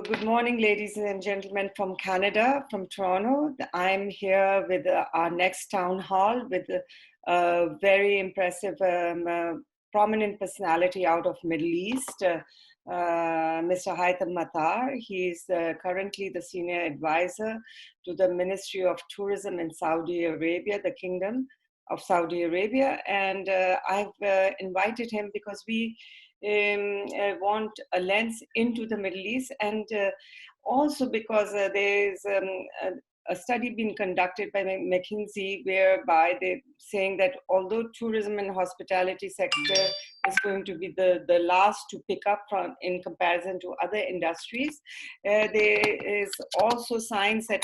So good morning, ladies and gentlemen from Canada, from Toronto. I'm here with our next town hall with a very impressive, prominent personality out of Middle East, Mr. Haitham Mattar. He's currently the senior advisor to the Ministry of Tourism in Saudi Arabia, the Kingdom of Saudi Arabia. And I've invited him because we want a lens into the Middle East, and also because there's a study being conducted by McKinsey whereby they're saying that although tourism and hospitality sector is going to be the last to pick up from in comparison to other industries, there is also signs that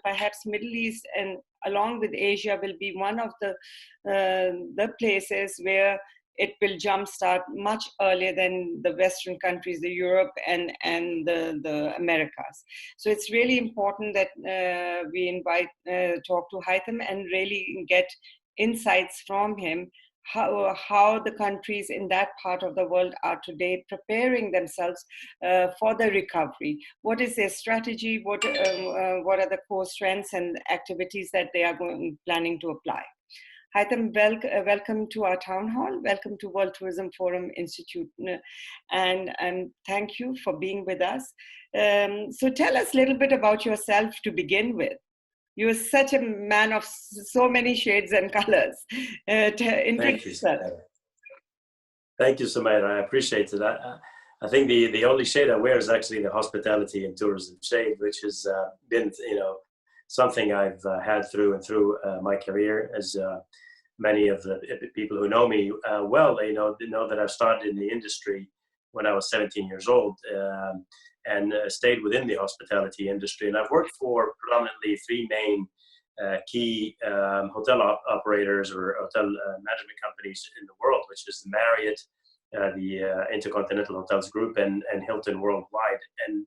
perhaps Middle East and along with Asia will be one of the places where it will jumpstart much earlier than the Western countries, the Europe and the Americas. So it's really important that we talk to Haitham and really get insights from him how the countries in that part of the world are today preparing themselves for the recovery. What is their strategy? What are the core strengths and activities that they are planning to apply? Haitham, welcome to our town hall. Welcome to World Tourism Forum Institute, and thank you for being with us. So tell us a little bit about yourself to begin with. You are such a man of so many shades and colors. Thank you, Sumaira. I appreciate it. I think the only shade I wear is actually the hospitality and tourism shade, which has been, something I've had through and through my career. As many of the people who know me well, they know that I started in the industry when I was 17 years old and stayed within the hospitality industry. And I've worked for predominantly three main key hotel operators or hotel management companies in the world, which is the Marriott, the Intercontinental Hotels Group, and Hilton Worldwide. And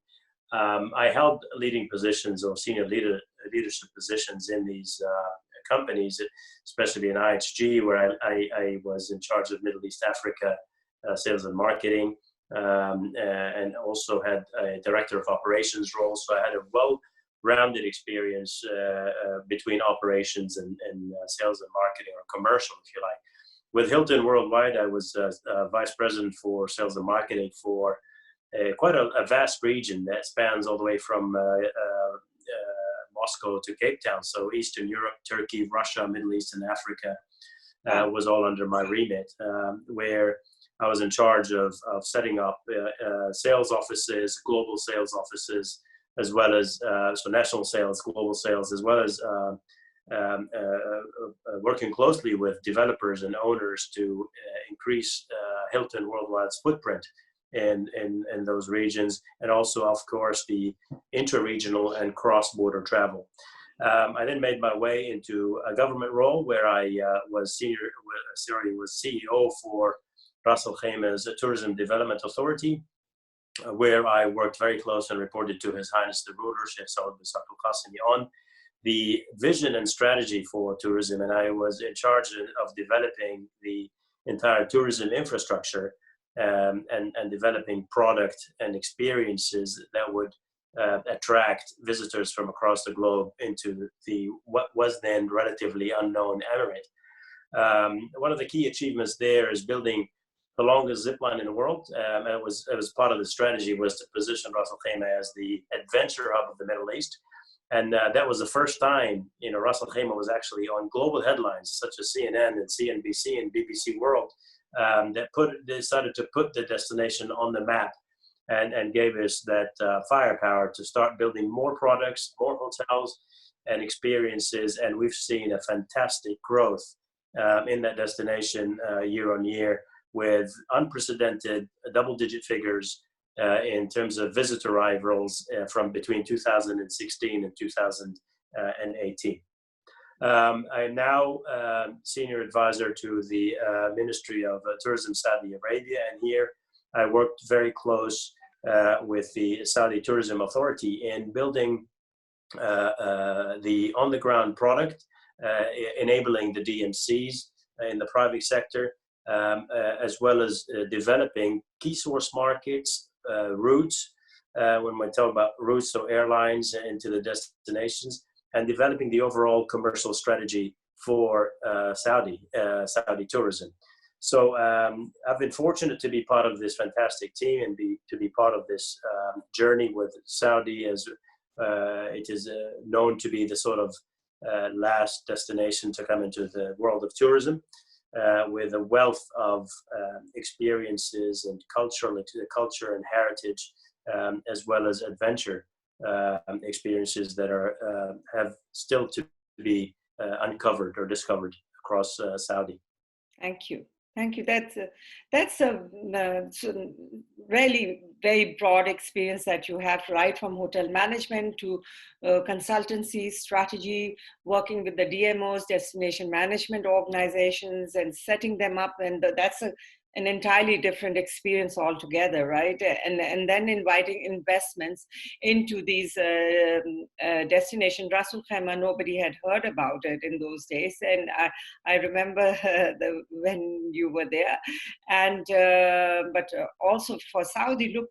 I held leading positions or senior leadership positions in these companies, especially in IHG, where I was in charge of Middle East Africa sales and marketing, and also had a director of operations role. So I had a well-rounded experience between operations and sales and marketing, or commercial, if you like. With Hilton Worldwide, I was vice president for sales and marketing for quite a vast region that spans all the way from Moscow to Cape Town. So Eastern Europe, Turkey, Russia, Middle East, and Africa was all under my remit, where I was in charge of setting up sales offices, global sales offices, as well as so national sales, global sales, as well as working closely with developers and owners to increase Hilton Worldwide's footprint in those regions, and also, of course, the inter-regional and cross-border travel. I then made my way into a government role where I was CEO for Ras Al Khaimah's Tourism Development Authority, where I worked very close and reported to His Highness the Ruler, Sheikh Saud bin Saad Al Qasimi, on the vision and strategy for tourism, and I was in charge of developing the entire tourism infrastructure and developing product and experiences that would attract visitors from across the globe into what was then relatively unknown emirate. One of the key achievements there is building the longest zip line in the world. And it was part of the strategy was to position Ras Al Khaimah as the adventure hub of the Middle East. And that was the first time, Ras Al Khaimah was actually on global headlines such as CNN and CNBC and BBC World that decided to put the destination on the map and gave us that firepower to start building more products, more hotels and experiences. And we've seen a fantastic growth in that destination year on year, with unprecedented double-digit figures in terms of visitor arrivals from between 2016 and 2018. I'm now senior advisor to the Ministry of Tourism Saudi Arabia, and here I worked very close with the Saudi Tourism Authority in building the on-the-ground product, enabling the DMCs in the private sector, as well as developing key source markets, routes, when we talk about routes or airlines into the destinations, and developing the overall commercial strategy for Saudi tourism. So I've been fortunate to be part of this fantastic team and to be part of this journey with Saudi, as it is known to be the sort of last destination to come into the world of tourism, with a wealth of experiences and culture and heritage, as well as adventure experiences that have still to be uncovered or discovered across Saudi. Thank you. Thank you. That's a really very broad experience that you have, right from hotel management to consultancy, strategy, working with the DMOs, destination management organizations, and setting them up. And that's an entirely different experience altogether, right? And then inviting investments into these destinations. Rasul Khaimah, nobody had heard about it in those days, and I remember when you were there. And but also for Saudi, look,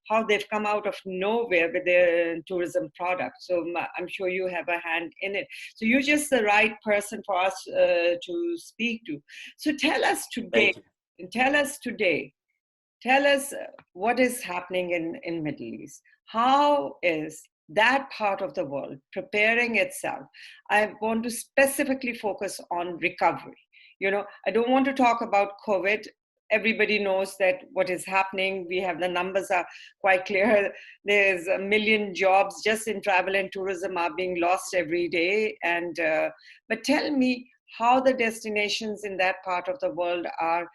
how they've come out of nowhere with their tourism product. So I'm sure you have a hand in it. So you're just the right person for us to speak to. So tell us today, what is happening in Middle East. How is that part of the world preparing itself? I want to specifically focus on recovery. I don't want to talk about COVID. Everybody knows that what is happening. We have the numbers are quite clear. There's 1 million jobs just in travel and tourism are being lost every day. And but tell me how the destinations in that part of the world are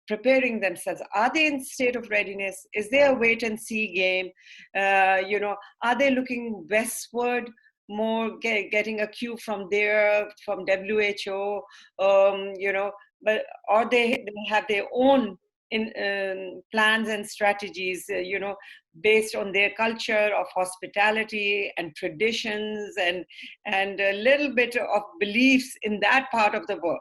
preparing themselves. Are they in state of readiness? Is there a wait and see game? Are they looking westward? More getting a cue from there, from WHO, but or they have their own plans and strategies, based on their culture of hospitality and traditions and a little bit of beliefs in that part of the world.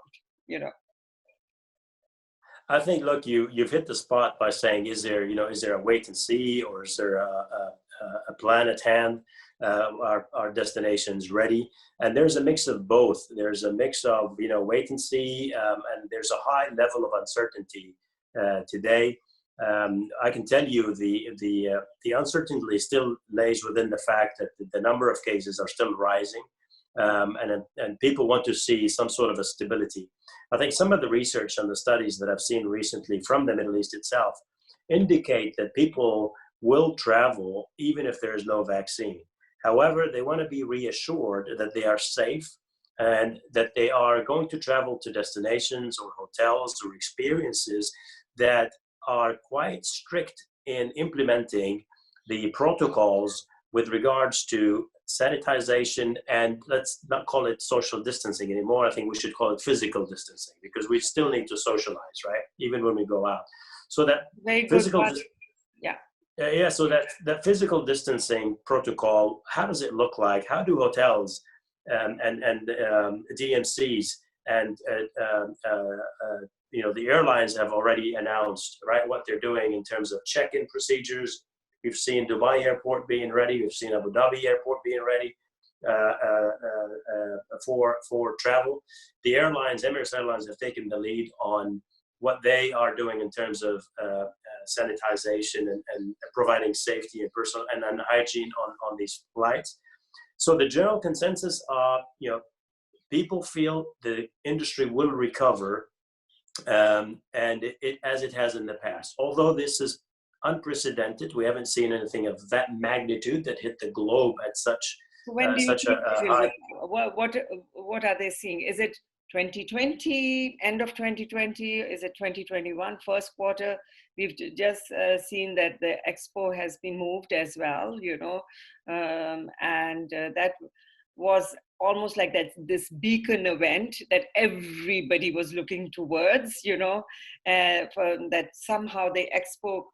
I think, look, you've hit the spot by saying, is there a wait and see, or is there a plan at hand? Our destinations ready? And there's a mix of both. There's a mix of wait and see, and there's a high level of uncertainty today. I can tell you the uncertainty still lays within the fact that the number of cases are still rising, and people want to see some sort of a stability. I think some of the research and the studies that I've seen recently from the Middle East itself indicate that people will travel even if there is no vaccine. However, they want to be reassured that they are safe and that they are going to travel to destinations or hotels or experiences that are quite strict in implementing the protocols with regards to sanitization, and let's not call it social distancing anymore. I think we should call it physical distancing, because we still need to socialize, right? Even when we go out. So that physical, so that physical distancing protocol, how does it look like? How do hotels and DMCs and the airlines have already announced, right, what they're doing in terms of check-in procedures. We've seen Dubai airport being ready. We've seen Abu Dhabi airport being ready for travel. The airlines, Emirates Airlines, have taken the lead on what they are doing in terms of sanitization and providing safety and personal and hygiene on these flights. So the general consensus are, people feel the industry will recover, and it as it has in the past. Although this is unprecedented, we haven't seen anything of that magnitude that hit the globe at such such a high. What are they seeing? Is it 2020, end of 2020? Is it 2021, first quarter? We've just seen that the expo has been moved as well, and that was almost like this beacon event that everybody was looking towards, that somehow the expo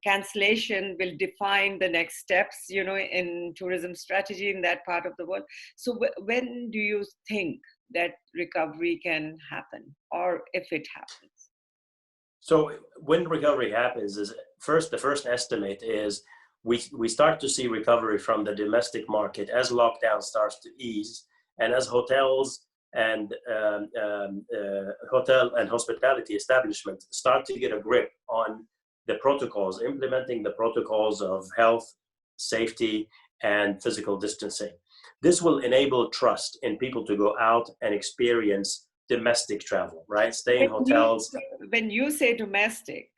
cancellation will define the next steps, in tourism strategy in that part of the world. So when do you think that recovery can happen, or if it happens? So when recovery happens is the first estimate is we start to see recovery from the domestic market as lockdown starts to ease, and as hotels and hotel and hospitality establishments start to get a grip on the protocols, implementing the protocols of health, safety, and physical distancing. This will enable trust in people to go out and experience domestic travel, right? Stay in hotels. When you say domestic,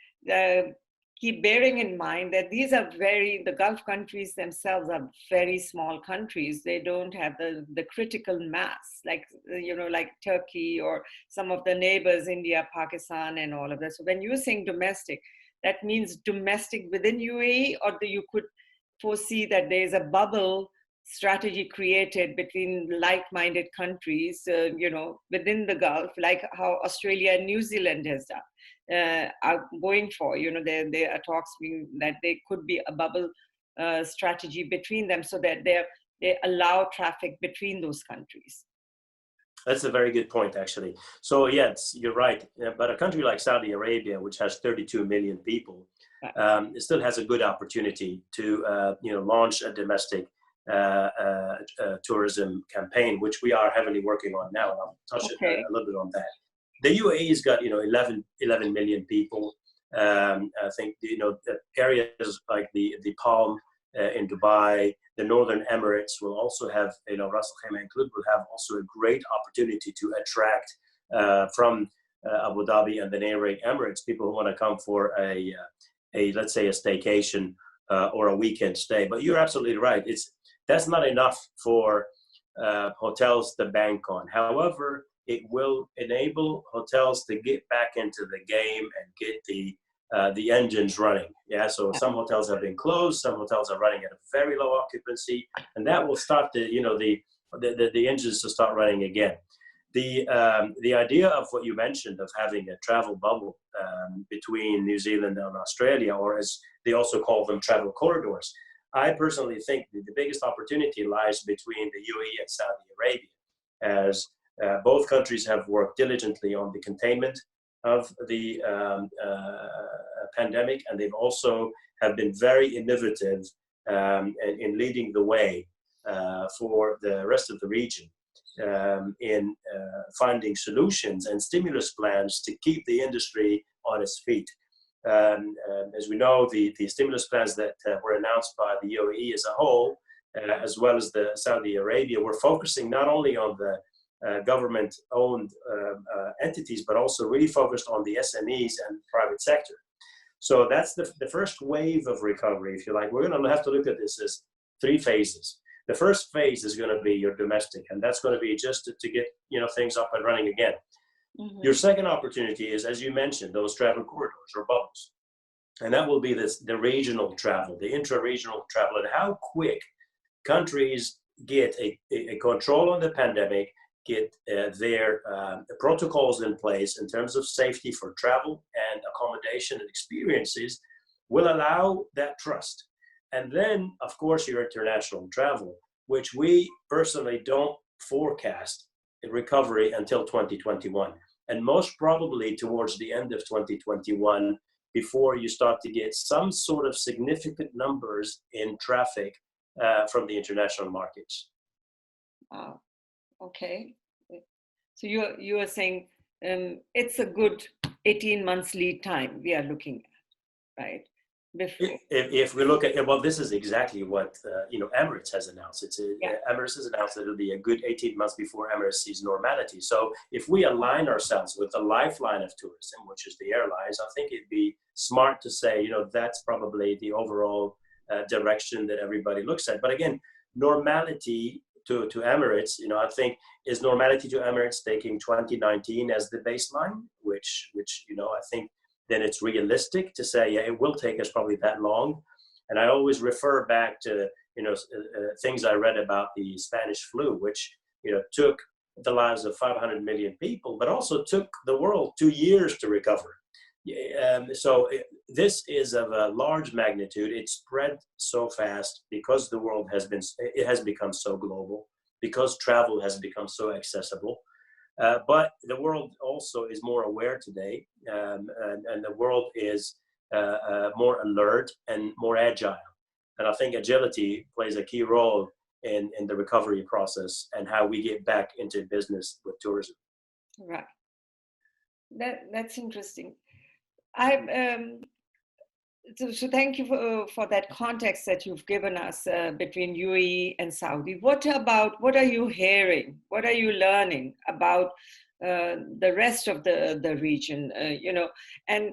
keep bearing in mind that these are the Gulf countries themselves are very small countries. They don't have the critical mass, like, like Turkey or some of the neighbors, India, Pakistan, and all of that. So when you're saying domestic, that means domestic within UAE, or you could foresee that there's a bubble strategy created between like-minded countries, within the Gulf, like how Australia and New Zealand has done, are going for. There are talks being that there could be a bubble strategy between them, so that they allow traffic between those countries. That's a very good point, actually. So yes, you're right. But a country like Saudi Arabia, which has 32 million people, it still has a good opportunity to launch a domestic tourism campaign, which we are heavily working on now. And I'll touch a little bit on that. The UAE's got 11 million people. I think areas like the Palm in Dubai, the Northern Emirates will also have, Ras Al Khaimah included, will have also a great opportunity to attract from Abu Dhabi and the neighboring Emirates people who want to come for a let's say a staycation or a weekend stay. But you're absolutely right. That's not enough for hotels to bank on. However, it will enable hotels to get back into the game and get the engines running. Yeah, so some hotels have been closed, some hotels are running at a very low occupancy, and that will start the engines to start running again. The idea of what you mentioned of having a travel bubble between New Zealand and Australia, or as they also call them, travel corridors, I personally think that the biggest opportunity lies between the UAE and Saudi Arabia, as both countries have worked diligently on the containment of the pandemic, and they've also have been very innovative in leading the way for the rest of the region in finding solutions and stimulus plans to keep the industry on its feet. As we know, the stimulus plans that were announced by the UAE as a whole, as well as the Saudi Arabia, were focusing not only on the government-owned entities, but also really focused on the SMEs and private sector. So that's the first wave of recovery, if you like. We're going to have to look at this as 3 phases. The first phase is going to be your domestic, and that's going to be just to get things up and running again. Mm-hmm. Your second opportunity is, as you mentioned, those travel corridors or bubbles, and that will be the regional travel, the intra-regional travel, and how quick countries get a control on the pandemic, get their protocols in place in terms of safety for travel and accommodation and experiences will allow that trust. And then, of course, your international travel, which we personally don't forecast in recovery until 2021. And most probably towards the end of 2021, before you start to get some sort of significant numbers in traffic from the international markets. Wow. Okay. So you are saying it's a good 18 months lead time we are looking at, right? If we look at, well, this is exactly what Emirates has announced. Emirates has announced that it'll be a good 18 months before Emirates sees normality. So if we align ourselves with the lifeline of tourism, which is the airlines, I think it'd be smart to say, that's probably the overall direction that everybody looks at. But again, normality to Emirates, I think, is normality to Emirates taking 2019 as the baseline, which I think then it's realistic to say, it will take us probably that long. And I always refer back to, things I read about the Spanish flu, which, took the lives of 500 million people, but also took the world 2 years to recover. So this is of a large magnitude. It spread so fast because the world has become so global, because travel has become so accessible. But the world also is more aware today, and the world is more alert and more agile. And I think agility plays a key role in the recovery process and how we get back into business with tourism. Right. That's interesting. I so thank you for that context that you've given us between UAE and Saudi. What are you hearing? What are you learning about the rest of the region? And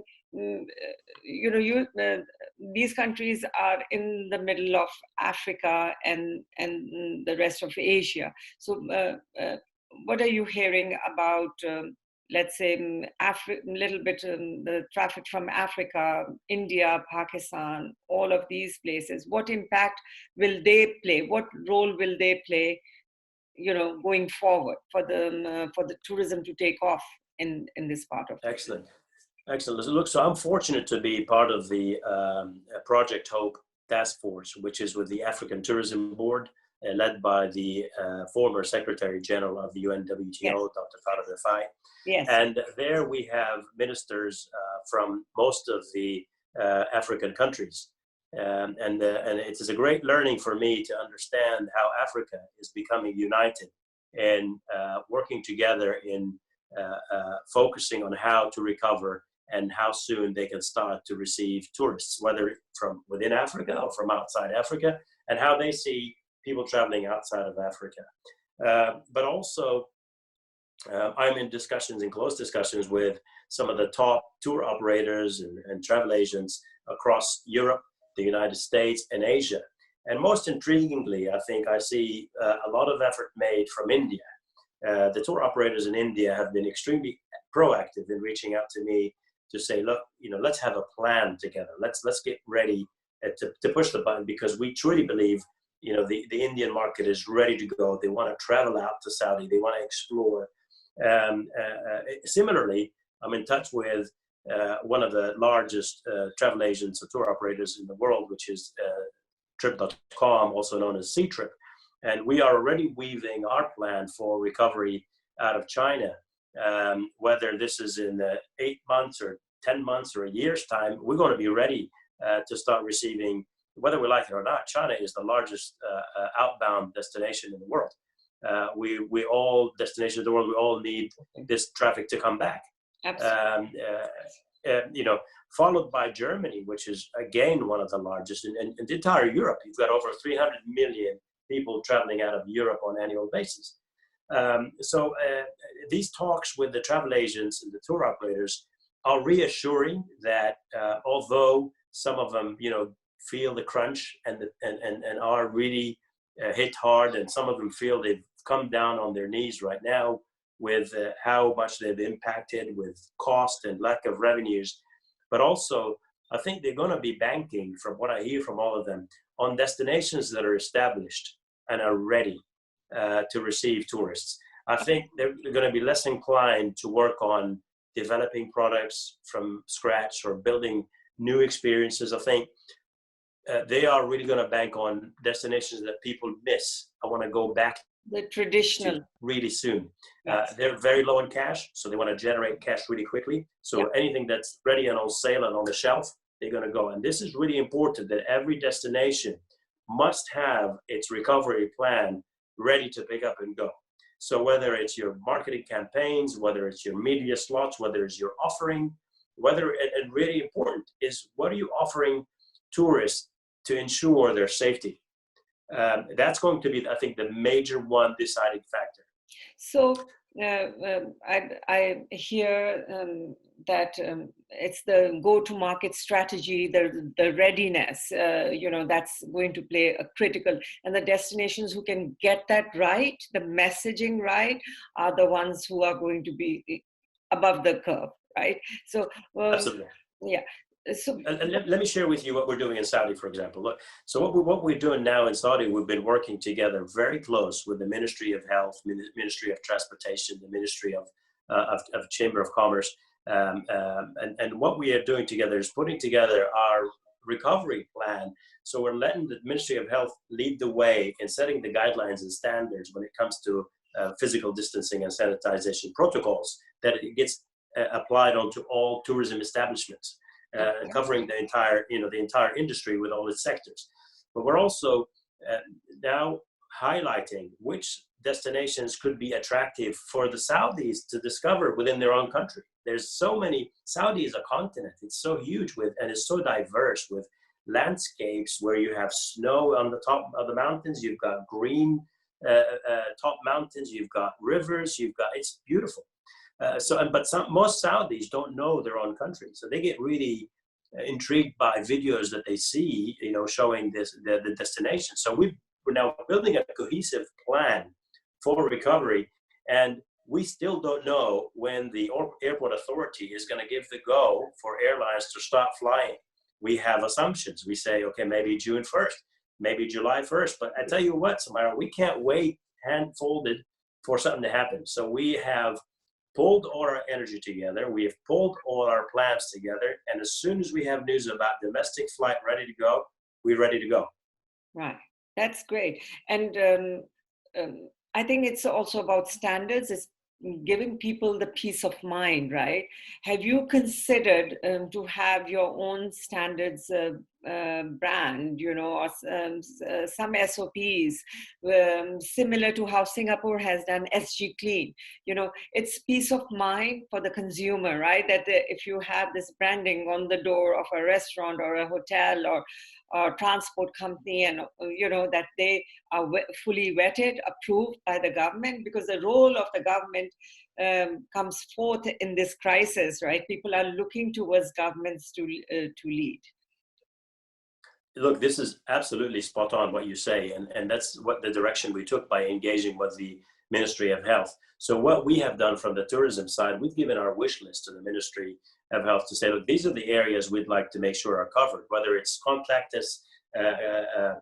these countries are in the middle of Africa and the rest of Asia. So what are you hearing about? Let's say a little bit the traffic from Africa, India, Pakistan, all of these places. What impact will they play? What role will they play, going forward for the tourism to take off in this part of the Excellent. Excellent. Look, so I'm fortunate to be part of the Project Hope Task Force, which is with the African Tourism Board, led by the former Secretary General of the UN WTO, yes. Dr. Farid. Yes. And there we have ministers from most of the African countries. And it is a great learning for me to understand how Africa is becoming united and working together in focusing on how to recover and how soon they can start to receive tourists, whether from within Africa or from outside Africa, and how they see people traveling outside of Africa. But also, I'm in close discussions with some of the top tour operators and travel agents across Europe, the United States, and Asia. And most intriguingly, I think I see a lot of effort made from India. The tour operators in India have been extremely proactive in reaching out to me to say, look, let's have a plan together. Let's get ready to push the button, because we truly believe, the Indian market is ready to go. They want to travel out to Saudi. They want to explore. Similarly, I'm in touch with one of the largest travel agents or tour operators in the world, which is Trip.com, also known as C-Trip. And we are already weaving our plan for recovery out of China. Whether this is in 8 months or 10 months or a year's time, we're going to be ready to start receiving, whether we like it or not. China is the largest outbound destination in the world. We all destinations in the world, we all need this traffic to come back. Followed by Germany, which is again one of the largest, and the entire Europe. You've got over 300 million people traveling out of Europe on an annual basis. So these talks with the travel agents and the tour operators are reassuring that although some of them, feel the crunch and are really hit hard, and some of them feel they've come down on their knees right now with how much they've impacted with cost and lack of revenues. But also, I think they're going to be banking, from what I hear from all of them, on destinations that are established and are ready to receive tourists. I think they're going to be less inclined to work on developing products from scratch or building new experiences. I think they are really going to bank on destinations that people miss. I want to go back the traditional really soon. Yes. They're very low in cash, so they want to generate cash really quickly. So anything that's ready and on sale and on the shelf, they're going to go. And this is really important, that every destination must have its recovery plan ready to pick up and go. So whether it's your marketing campaigns, whether it's your media slots, whether it's your offering, and really important is, what are you offering tourists to ensure their safety? That's going to be, I think, the major one deciding factor. So I hear that it's the go-to-market strategy, the readiness, that's going to play a critical, and the destinations who can get that right, the messaging right, are the ones who are going to be above the curve, right? So, absolutely. Yeah. So, and let me share with you what we're doing in Saudi, for example. Look, so what we're doing now in Saudi, we've been working together very close with the Ministry of Health, Ministry of Transportation, the Ministry of Chamber of Commerce, and what we are doing together is putting together our recovery plan. So we're letting the Ministry of Health lead the way in setting the guidelines and standards when it comes to physical distancing and sanitization protocols, that it gets applied onto all tourism establishments, covering the entire industry with all its sectors. But we're also now highlighting which destinations could be attractive for the Saudis to discover within their own country. There's so many. Saudi is a continent. It's so huge and it's so diverse, with landscapes where you have snow on the top of the mountains, you've got green top mountains, you've got rivers, it's beautiful. But most Saudis don't know their own country, so they get really intrigued by videos that they see, showing the destination. So we're now building a cohesive plan for recovery, and we still don't know when the airport authority is going to give the go for airlines to stop flying. We have assumptions. We say, okay, maybe June 1st, maybe July 1st. But I tell you what, Sumaira, we can't wait hand-folded for something to happen. So we have pulled all our energy together. We have pulled all our plans together. And as soon as we have news about domestic flight ready to go, we're ready to go. Right. That's great. And I think it's also about standards. It's giving people the peace of mind, right? Have you considered to have your own standards brand, or some SOPs, similar to how Singapore has done SG Clean? It's peace of mind for the consumer, right? That if you have this branding on the door of a restaurant or a hotel or transport company, and that they are fully vetted, approved by the government, because the role of the government comes forth in this crisis, right? People are looking towards governments to lead. Look, this is absolutely spot on what you say, and that's what the direction we took by engaging with the Ministry of Health. So what we have done from the tourism side, we've given our wish list to the Ministry of Health to say, look, these are the areas we'd like to make sure are covered, whether it's contactless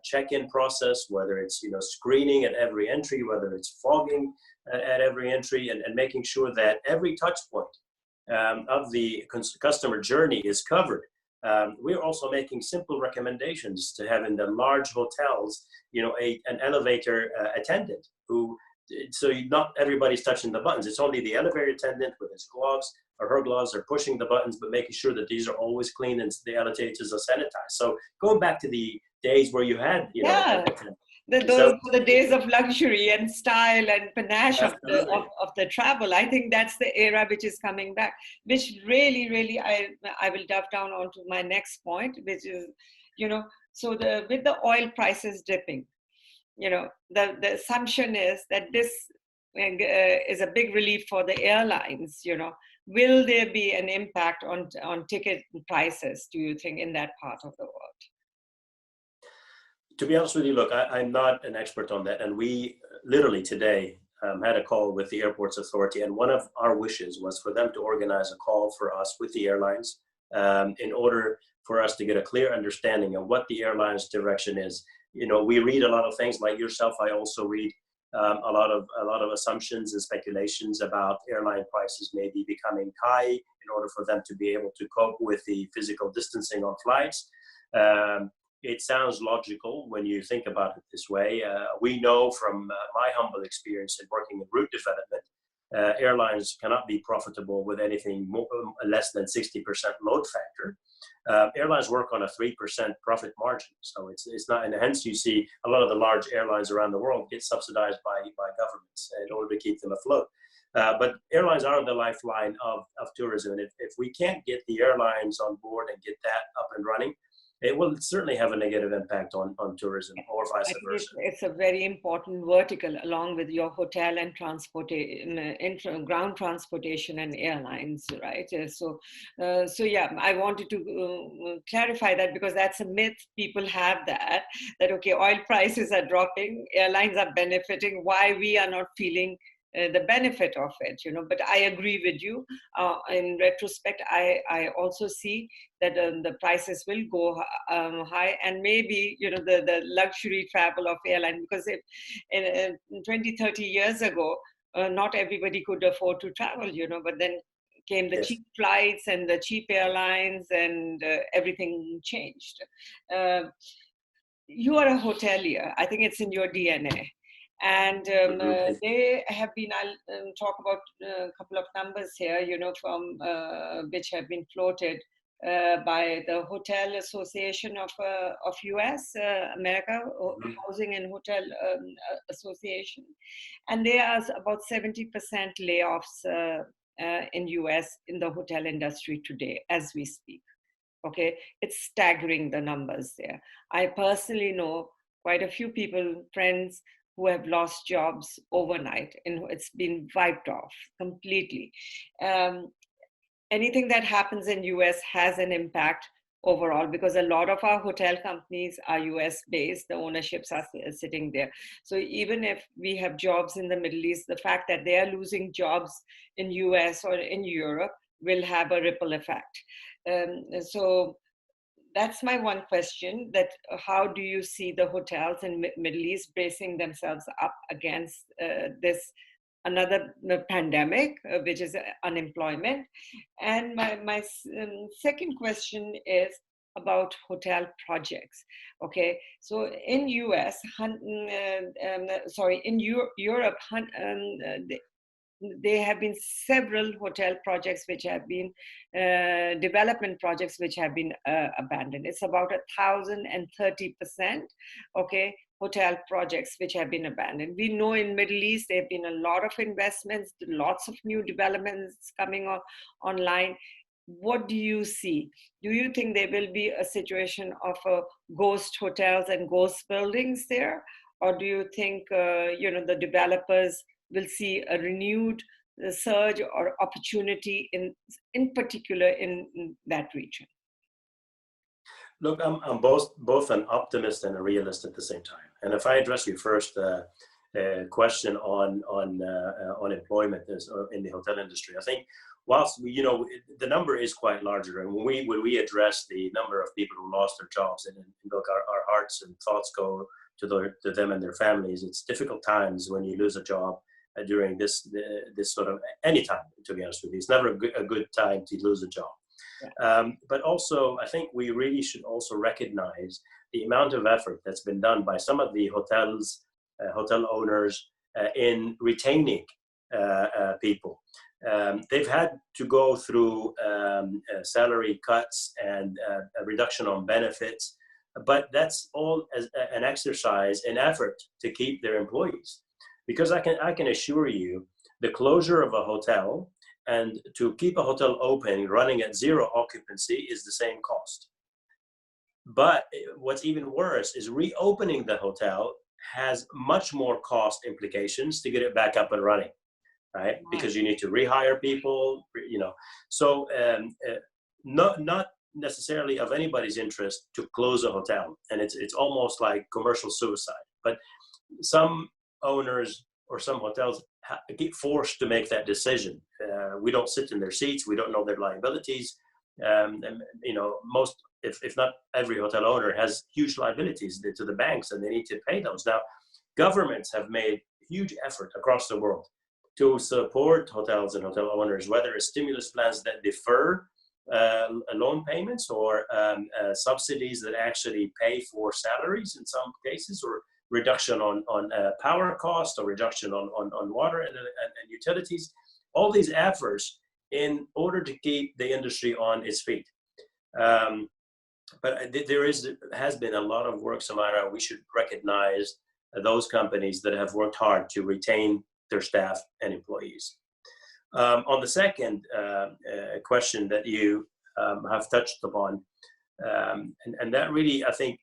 check-in process, whether it's screening at every entry, whether it's fogging at every entry, and making sure that every touch point of the customer journey is covered. We're also making simple recommendations to have in the large hotels, an elevator attendant so not everybody's touching the buttons. It's only the elevator attendant with his gloves or her gloves are pushing the buttons, but making sure that these are always clean and the elevators are sanitized. So going back to the days where you had, those were the days of luxury and style and panache of the travel. I think that's the era which is coming back, which really, I will dive down onto my next point, which is, so with the oil prices dipping, the assumption is that this is a big relief for the airlines. Will there be an impact on ticket prices, do you think, in that part of the world? To be honest with you, look, I'm not an expert on that. And we literally today had a call with the Airports Authority. And one of our wishes was for them to organize a call for us with the airlines in order for us to get a clear understanding of what the airline's direction is. We read a lot of things like yourself. I also read a lot of assumptions and speculations about airline prices maybe becoming high in order for them to be able to cope with the physical distancing on flights. It sounds logical when you think about it this way. We know from my humble experience in working in route development, airlines cannot be profitable with anything less than 60% load factor. Airlines work on a 3% profit margin. So it's not, and hence you see a lot of the large airlines around the world get subsidized by governments in order to keep them afloat. But airlines are the lifeline of tourism. And if we can't get the airlines on board and get that up and running, it will certainly have a negative impact on tourism, or vice versa. It's a very important vertical, along with your hotel and ground transportation and airlines, right? So yeah, I wanted to clarify that, because that's a myth. People have that okay, oil prices are dropping, airlines are benefiting. Why we are not feeling the benefit of it, but I agree with you. In retrospect, I also see that the prices will go high, and maybe, the luxury travel of airline, because if in 20, 30 years ago, not everybody could afford to travel, but then came the Yes. cheap flights and the cheap airlines, and everything changed. You are a hotelier. I think it's in your DNA. And they have been, I'll talk about a couple of numbers here, from which have been floated by the Hotel Association of US, America, Housing and Hotel Association. And there are about 70% layoffs in US in the hotel industry today, as we speak. Okay, it's staggering, the numbers there. I personally know quite a few people, friends, who have lost jobs overnight, and it's been wiped off completely. Anything that happens in US has an impact overall, because a lot of our hotel companies are US based, the ownerships are sitting there. So even if we have jobs in the Middle East, the fact that they are losing jobs in US or in Europe will have a ripple effect. So that's my one question, that how do you see the hotels in Middle East bracing themselves up against this another pandemic, which is unemployment? And my second question is about hotel projects. Okay, so in US, in Europe, there have been several hotel projects which have been development projects which have been abandoned. It's about 1,030%. Okay, hotel projects which have been abandoned. We know in Middle East there have been a lot of investments, lots of new developments coming online. What do you see? Do you think there will be a situation of ghost hotels and ghost buildings there, or do you think the developers will see a renewed surge or opportunity in particular in that region? Look, I'm both an optimist and a realist at the same time. And if I address your first question on unemployment in the hotel industry, I think whilst the number is quite larger, and when we address the number of people who lost their jobs, and look, our hearts and thoughts go to them and their families. It's difficult times when you lose a job during this sort of any time, to be honest with you. It's never a good time to lose a job. But also, I think we really should also recognize the amount of effort that's been done by some of the hotel owners in retaining people. They've had to go through salary cuts and a reduction on benefits, but that's all as an exercise in effort to keep their employees. Because I can assure you, the closure of a hotel and to keep a hotel open, running at zero occupancy, is the same cost. But what's even worse is reopening the hotel has much more cost implications to get it back up and running, right? Because you need to rehire people, So not necessarily of anybody's interest to close a hotel, and it's almost like commercial suicide. But some owners or some hotels get forced to make that decision. We don't sit in their seats. We don't know their liabilities. And, most, if not every hotel owner, has huge liabilities to the banks, and they need to pay those. Now, governments have made huge effort across the world to support hotels and hotel owners, whether it's stimulus plans that defer loan payments, or subsidies that actually pay for salaries in some cases, or reduction on power cost, or reduction on water and utilities. All these efforts in order to keep the industry on its feet. But there has been a lot of work, Sumaira. We should recognize those companies that have worked hard to retain their staff and employees. On the second question that you have touched upon, and that really, I think,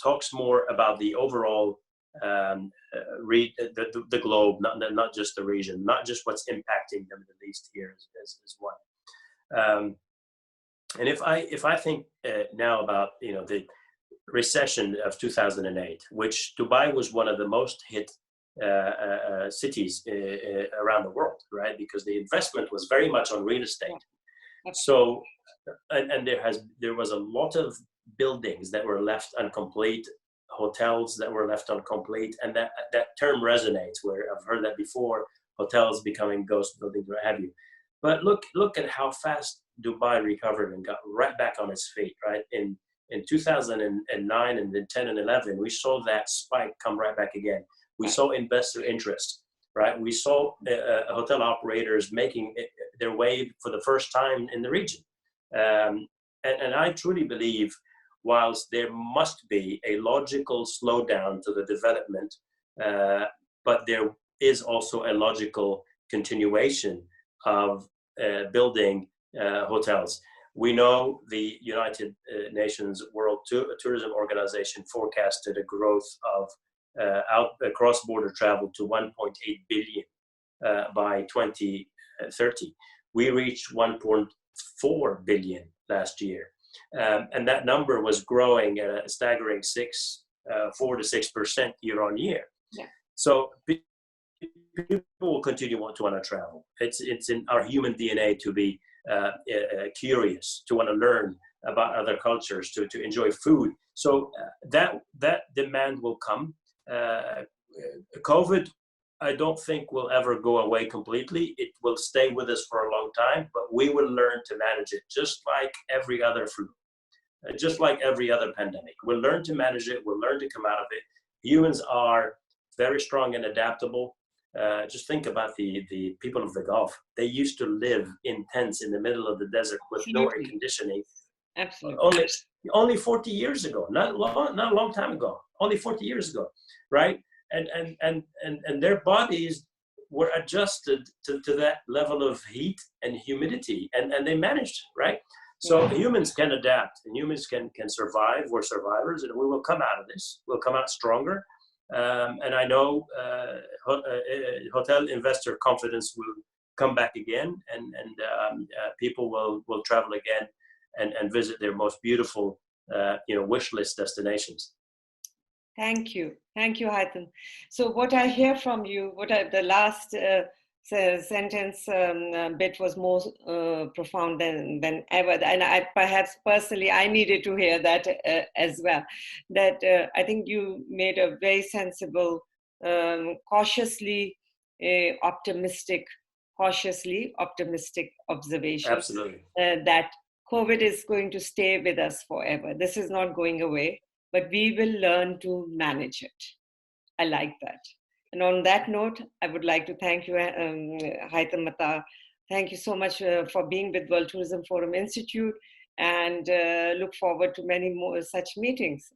talks more about the overall the globe, not just the region, not just what's impacting the Middle East here as one. And if I think now about the recession of 2008, which Dubai was one of the most hit cities around the world, right? Because the investment was very much on real estate. So, and there was a lot of buildings that were left incomplete, hotels that were left incomplete, and that term resonates, where I've heard that before, hotels becoming ghost buildings, what have you. But look at how fast Dubai recovered and got right back on its feet, right? In 2009 and then 10 and 11, we saw that spike come right back again. We saw investor interest, right? We saw hotel operators making their way for the first time in the region. And I truly believe, whilst there must be a logical slowdown to the development, but there is also a logical continuation of building hotels. We know the United Nations World Tourism Organization forecasted a growth of cross-border travel to 1.8 billion by 2030. We reached 1.4 billion last year. And that number was growing at a staggering 4 to 6% year on year. Yeah. So people will continue to want to travel. It's in our human DNA to be curious, to want to learn about other cultures, to enjoy food. So that demand will come. COVID, I don't think will ever go away completely. It will stay with us for a long time, but we will learn to manage it, just like every other flu, just like every other pandemic. We'll learn to manage it. We'll learn to come out of it. Humans are very strong and adaptable. Just think about the people of the Gulf. They used to live in tents in the middle of the desert with no air conditioning. Absolutely. Only 40 years ago, not a long time ago, only 40 years ago, right? And their bodies were adjusted to that level of heat and humidity, and they managed, right? So humans can adapt, and humans can survive. We're survivors, and we will come out of this. We'll come out stronger. And I know hotel investor confidence will come back again, and people will travel again and visit their most beautiful, wish list destinations. Thank you, Haitham. So what I hear from you, the last sentence bit was more profound than ever, and I perhaps personally I needed to hear that as well. That I think you made a very sensible, cautiously optimistic observation. Absolutely. That COVID is going to stay with us forever. This is not going away, but we will learn to manage it. I like that. And on that note, I would like to thank you, Haitham Mattar. Thank you so much for being with World Tourism Forum Institute, and look forward to many more such meetings.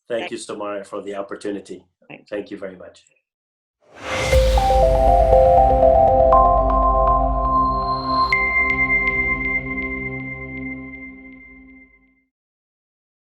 Thank you, Sumaira, for the opportunity. Thank you very much.